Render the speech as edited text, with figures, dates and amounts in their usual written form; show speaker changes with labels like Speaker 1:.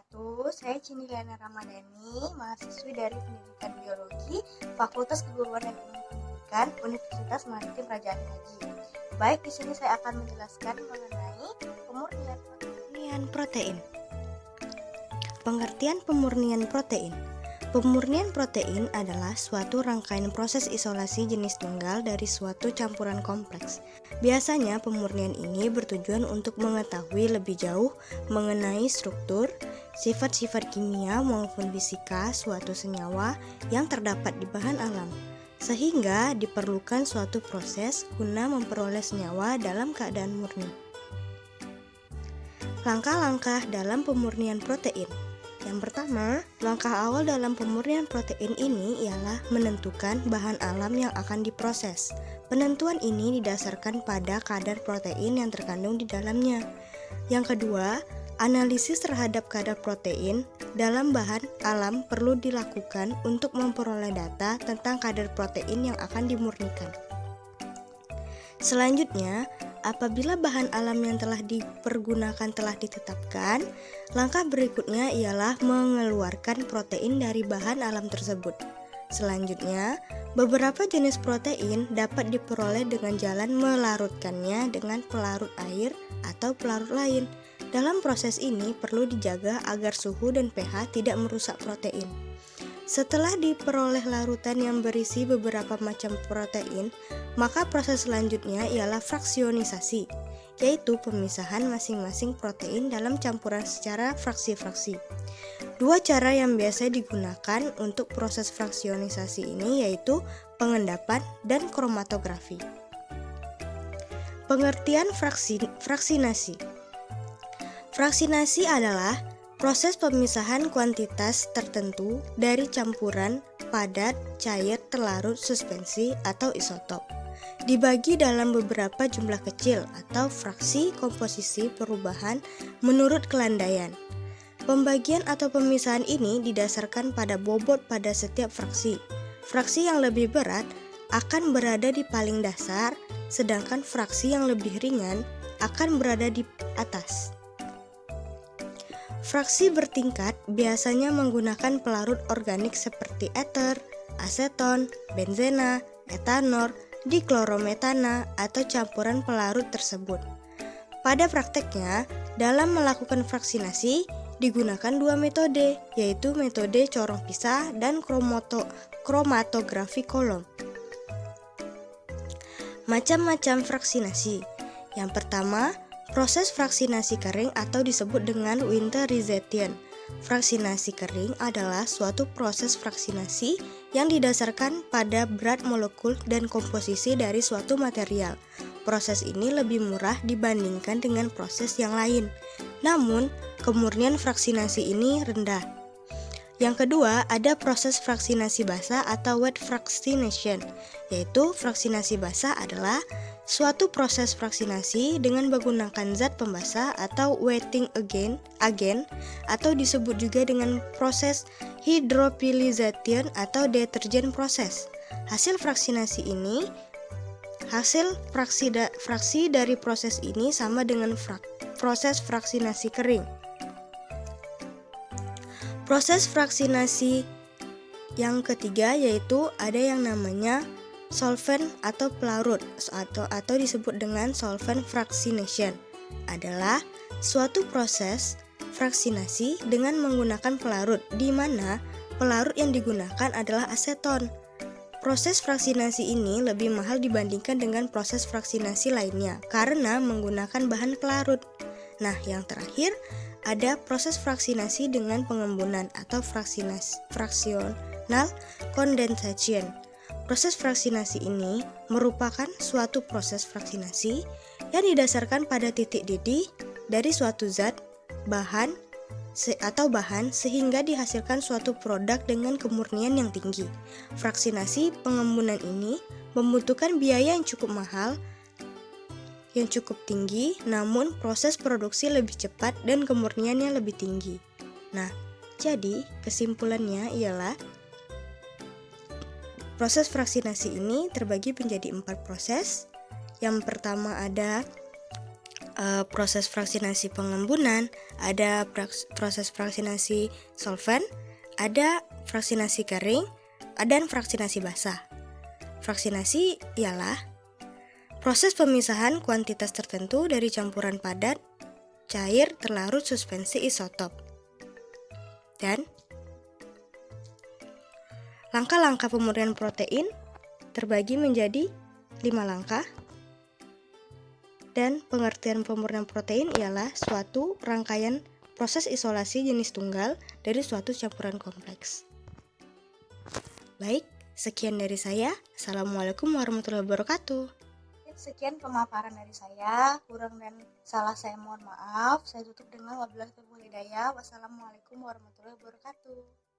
Speaker 1: wabarakatuh. Saya Cindiliana Ramadhani, mahasiswi dari Pendidikan Biologi, Fakultas Keguruan dan Ilmu Pendidikan, Universitas Maritim Raja Ali Haji. Baik, di sini saya akan menjelaskan mengenai pemurnian protein. Pengertian pemurnian protein. Pemurnian protein adalah suatu rangkaian proses isolasi jenis tunggal dari suatu campuran kompleks. Biasanya pemurnian ini bertujuan untuk mengetahui lebih jauh mengenai struktur, sifat-sifat kimia maupun fisika suatu senyawa yang terdapat di bahan alam, sehingga diperlukan suatu proses guna memperoleh senyawa dalam keadaan murni. Langkah-langkah dalam pemurnian protein. Yang pertama, langkah awal dalam pemurnian protein ini ialah menentukan bahan alam yang akan diproses. Penentuan ini didasarkan pada kadar protein yang terkandung di dalamnya. Yang kedua, analisis terhadap kadar protein dalam bahan alam perlu dilakukan untuk memperoleh data tentang kadar protein yang akan dimurnikan. Selanjutnya, apabila bahan alam yang telah dipergunakan telah ditetapkan, langkah berikutnya ialah mengeluarkan protein dari bahan alam tersebut. Selanjutnya, beberapa jenis protein dapat diperoleh dengan jalan melarutkannya dengan pelarut air atau pelarut lain. Dalam proses ini perlu dijaga agar suhu dan pH tidak merusak protein. Setelah diperoleh larutan yang berisi beberapa macam protein, maka proses selanjutnya ialah fraksionisasi, yaitu pemisahan masing-masing protein dalam campuran secara fraksi-fraksi. Dua cara yang biasa digunakan untuk proses fraksionisasi ini yaitu pengendapan dan kromatografi. Pengertian fraksinasi. Fraksinasi adalah proses pemisahan kuantitas tertentu dari campuran padat, cair, terlarut, suspensi, atau isotop. Dibagi dalam beberapa jumlah kecil atau fraksi komposisi perubahan menurut kelandaian. Pembagian atau pemisahan ini didasarkan pada bobot pada setiap fraksi. Fraksi yang lebih berat akan berada di paling dasar, sedangkan fraksi yang lebih ringan akan berada di atas. Fraksi bertingkat biasanya menggunakan pelarut organik seperti ether, aseton, benzena, etanol, diklorometana, atau campuran pelarut tersebut. Pada prakteknya, dalam melakukan fraksinasi digunakan dua metode, yaitu metode corong pisah dan kromatografi kolom. Macam-macam fraksinasi. Yang pertama, proses fraksinasi kering atau disebut dengan winterization. Fraksinasi kering adalah suatu proses fraksinasi yang didasarkan pada berat molekul dan komposisi dari suatu material. Proses ini lebih murah dibandingkan dengan proses yang lain. Namun, kemurnian fraksinasi ini rendah. Yang kedua, ada proses fraksinasi basah atau wet fractionation, yaitu fraksinasi basah adalah suatu proses fraksinasi dengan menggunakan zat pembasah atau wetting agen atau disebut juga dengan proses hydrophilization atau deterjen proses. Hasil fraksi dari proses ini sama dengan proses fraksinasi kering. Proses fraksinasi yang ketiga yaitu ada yang namanya solvent atau pelarut atau disebut dengan solvent fractionation, adalah suatu proses fraksinasi dengan menggunakan pelarut di mana pelarut yang digunakan adalah aseton. Proses fraksinasi ini lebih mahal dibandingkan dengan proses fraksinasi lainnya karena menggunakan bahan pelarut. Nah, yang terakhir ada proses fraksinasi dengan pengembunan atau fractional condensation. Proses fraksinasi ini merupakan suatu proses fraksinasi yang didasarkan pada titik didih dari suatu zat, bahan sehingga dihasilkan suatu produk dengan kemurnian yang tinggi. Fraksinasi pengembunan ini membutuhkan biaya yang cukup mahal, yang cukup tinggi, namun proses produksi lebih cepat dan kemurniannya lebih tinggi. Nah, jadi kesimpulannya ialah proses fraksinasi ini terbagi menjadi 4 proses. Yang pertama ada proses fraksinasi pengembunan, ada proses fraksinasi solvent, ada fraksinasi kering, dan fraksinasi basah. Fraksinasi ialah proses pemisahan kuantitas tertentu dari campuran padat, cair, terlarut, suspensi, isotop. Dan langkah-langkah pemurnian protein terbagi menjadi 5 langkah. Dan pengertian pemurnian protein ialah suatu rangkaian proses isolasi jenis tunggal dari suatu campuran kompleks. Baik, sekian dari saya. Assalamualaikum warahmatullahi wabarakatuh.
Speaker 2: Sekian pemaparan dari saya, kurang dan salah saya mohon maaf. Saya tutup dengan wabillahi taufiq wal hidayah. Wassalamualaikum warahmatullahi wabarakatuh.